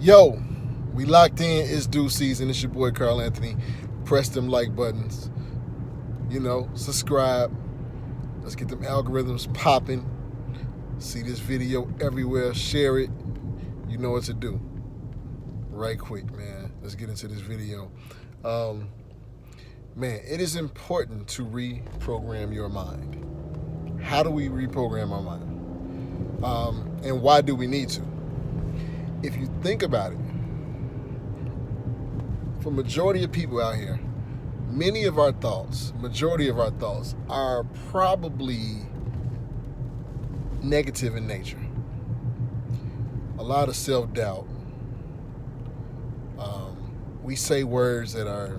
Yo, we locked in. It's due season. It's your boy Carl Anthony. Press them like buttons. Subscribe. Let's get them algorithms popping. See this video everywhere. Share it. You know what to do. Right quick, man. Let's get into this video. Man, it is important to reprogram your mind. How do we reprogram our mind? And why do we need to? If you think about it, for majority of people out here, majority of our thoughts are probably negative in nature. A lot of self-doubt. We say words that are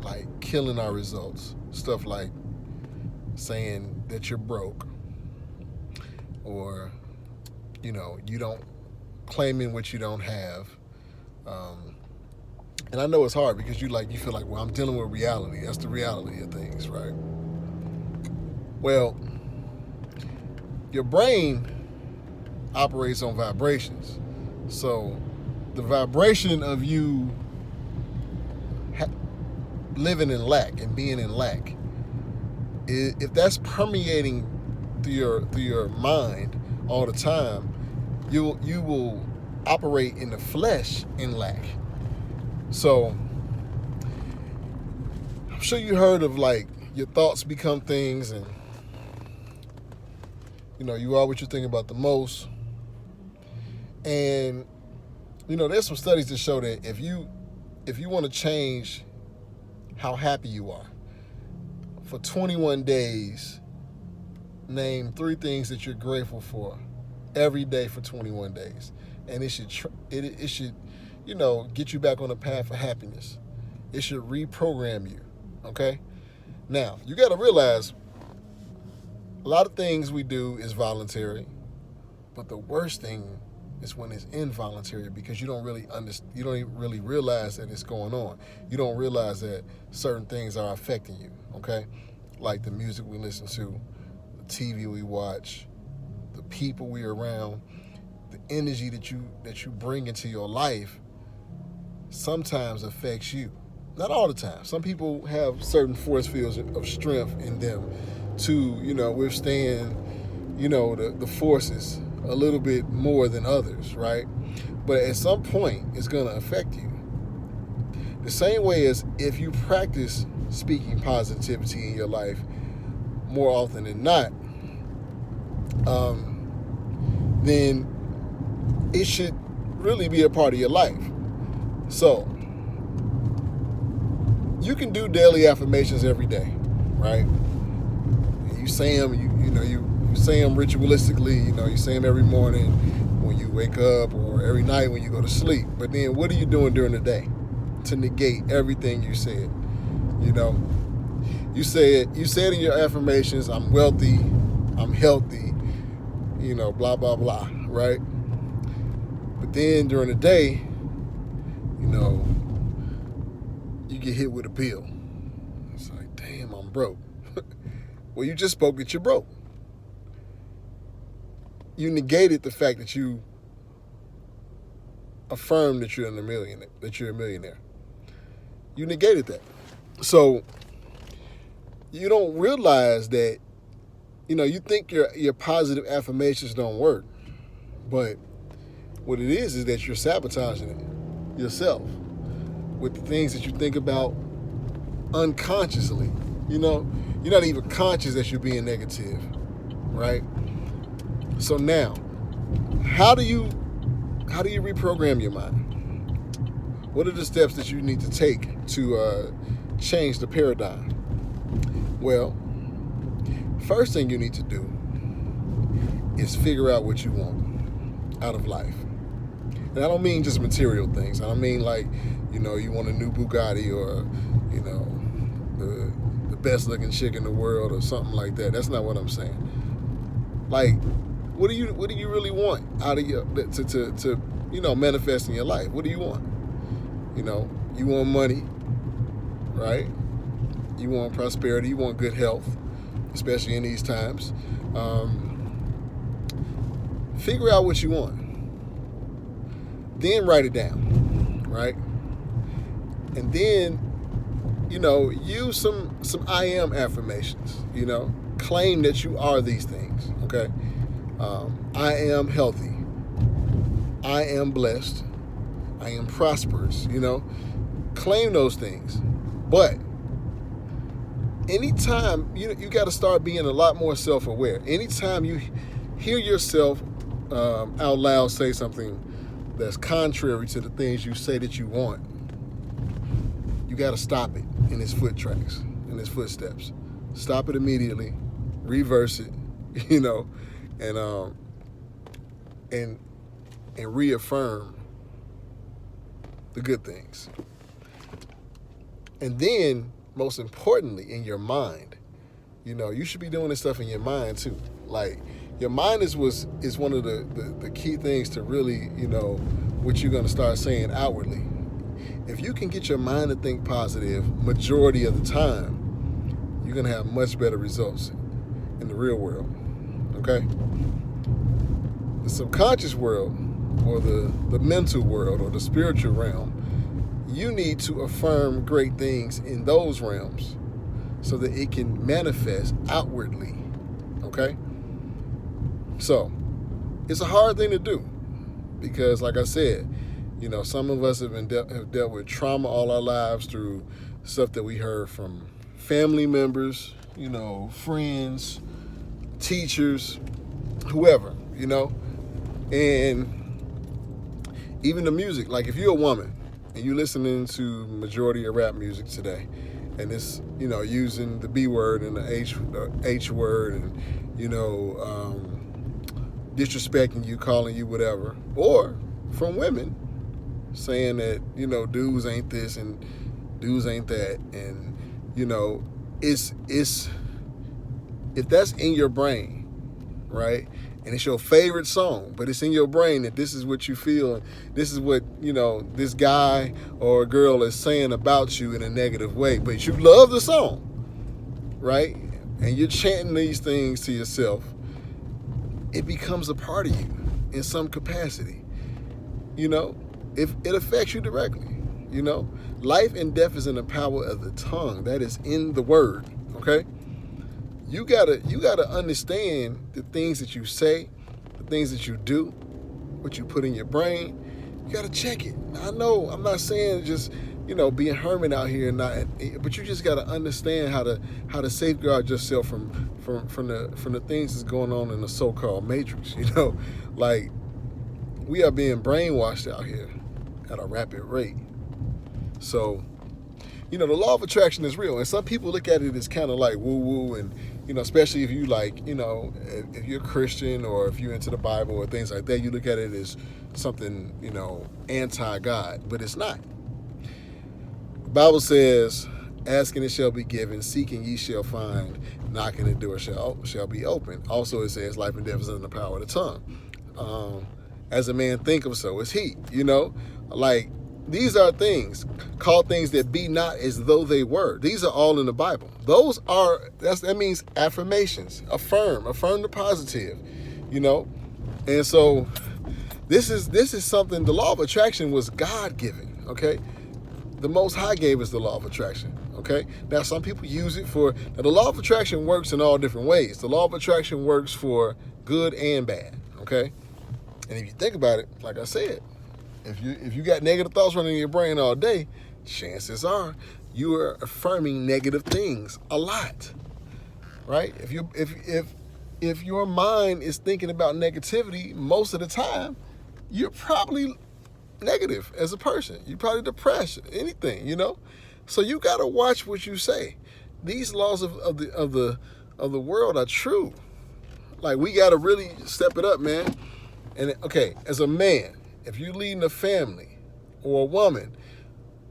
like killing our results. Stuff like saying that you're broke, or you don't claiming what you don't have. And I know it's hard because you feel like, well, I'm dealing with reality. That's the reality of things, right? Well, your brain operates on vibrations. So the vibration of you living in lack and being in lack, if that's permeating through your mind all the time, you will operate in the flesh in lack. So I'm sure you heard of your thoughts become things, and you are what you think about the most. And there's some studies that show that if you want to change how happy you are, for 21 days, name 3 things that you're grateful for every day for 21 days. And it should get you back on the path of happiness. It should reprogram you, okay? Now, you got to realize a lot of things we do is voluntary, but the worst thing is when it's involuntary, because you don't even really realize that it's going on. You don't realize that certain things are affecting you, okay? Like the music we listen to, the TV we watch, the people we're around, the energy that you bring into your life sometimes affects you. Not all the time. Some people have certain force fields of strength in them to, withstand, the forces a little bit more than others, right? But at some point, it's going to affect you. The same way as if you practice speaking positivity in your life more often than not, then it should really be a part of your life. So you can do daily affirmations every day, right? You say them, you say them ritualistically. You say them every morning when you wake up, or every night when you go to sleep. But then, what are you doing during the day to negate everything you said? You said in your affirmations, "I'm wealthy, I'm healthy," blah blah blah, right? But then during the day, you get hit with a bill. It's like, damn, I'm broke. Well, you just spoke that you're broke. You negated the fact that you affirmed that you're a millionaire. You negated that. So you don't realize that, you think your positive affirmations don't work. But what it is that you're sabotaging it yourself with the things that you think about unconsciously. You're not even conscious that you're being negative, right? So now, how do you reprogram your mind? What are the steps that you need to take to change the paradigm? Well, first thing you need to do is figure out what you want out of life. And I don't mean just material things. I don't mean you want a new Bugatti, or, the best looking chick in the world, or something like that. That's not what I'm saying. What do you really want out of your to manifest in your life? What do you want? You want money, right? You want prosperity. You want good health, especially in these times. Figure out what you want. Then write it down, right? And then, use some I am affirmations, claim that you are these things, okay? I am healthy. I am blessed. I am prosperous, claim those things. But anytime, you got to start being a lot more self-aware. Anytime you hear yourself out loud say something that's contrary to the things you say that you want, you got to stop it in its foot tracks, in its footsteps. Stop it immediately, reverse it, and reaffirm the good things. And then, most importantly, in your mind, you should be doing this stuff in your mind too. Like, your mind is one of the key things to really, what you're going to start saying outwardly. If you can get your mind to think positive majority of the time, you're going to have much better results in the real world, okay? The subconscious world, or the mental world, or the spiritual realm, you need to affirm great things in those realms so that it can manifest outwardly, okay? So, it's a hard thing to do because, like I said, some of us have dealt with trauma all our lives through stuff that we heard from family members, friends, teachers, whoever, and even the music. Like, if you're a woman and you're listening to majority of rap music today, and it's, using the B word and the H word, and, disrespecting you, calling you whatever, or from women saying that, dudes ain't this and dudes ain't that, and, it's if that's in your brain, right, and it's your favorite song, but it's in your brain that this is what you feel, and this is what, this guy or girl is saying about you in a negative way, but you love the song, right, and you're chanting these things to yourself, it becomes a part of you in some capacity. If it affects you directly, life and death is in the power of the tongue. That is in the word, okay? You gotta understand the things that you say, the things that you do, what you put in your brain. You gotta check it. I know I'm not saying just, be a hermit out here, but you just gotta understand how to safeguard yourself from the things that's going on in the so-called matrix. Like, we are being brainwashed out here at a rapid rate. So, the law of attraction is real, and some people look at it as kind of like woo-woo, and especially if you like, if you're a Christian or if you're into the Bible or things like that, you look at it as something, anti-God, but it's not. The Bible says, asking it shall be given, seeking ye shall find, knocking the door shall be open. Also, it says life and death is in the power of the tongue. As a man thinketh, so is he. Like, these are things, call things that be not as though they were. These are all in the Bible. That means affirmations. Affirm the positive, And so this is something, the law of attraction was God-given, okay? The Most High gave us the law of attraction, okay? Now, some people use it now the law of attraction works in all different ways. The law of attraction works for good and bad, okay? And if you think about it, like I said, if you got negative thoughts running in your brain all day, chances are you are affirming negative things a lot, right? If your mind is thinking about negativity most of the time, you're probably negative as a person. You're probably depressed, anything, So you got to watch what you say. These laws of the world are true. Like, we got to really step it up, man. And okay, as a man, if you're leading a family or a woman,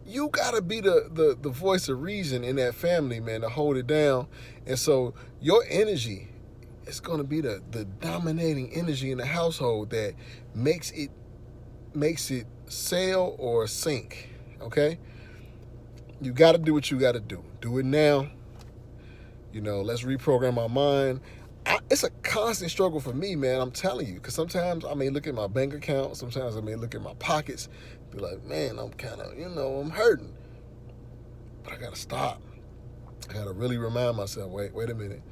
you got to be the voice of reason in that family, man, to hold it down. And so your energy is going to be the dominating energy in the household that makes it sail or sink, okay? You got to do what you got to do. Do it now. Let's reprogram our mind. it's a constant struggle for me, man. I'm telling you, because sometimes I may look at my bank account, sometimes I may look at my pockets, be like, man, I'm kind of, I'm hurting. But I gotta stop. I gotta really remind myself, wait a minute,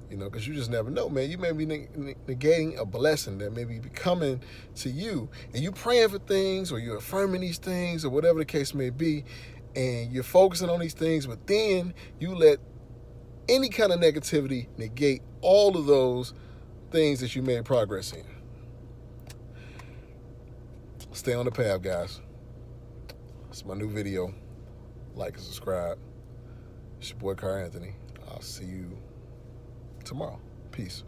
because you just never know, man. You may be negating a blessing that may be coming to you, and you praying for things, or you're affirming these things, or whatever the case may be, and you're focusing on these things, but then you let any kind of negativity negate all of those things that you made progress in. Stay on the path, guys. It's my new video. Like and subscribe. It's your boy Car Anthony. I'll see you tomorrow. Peace.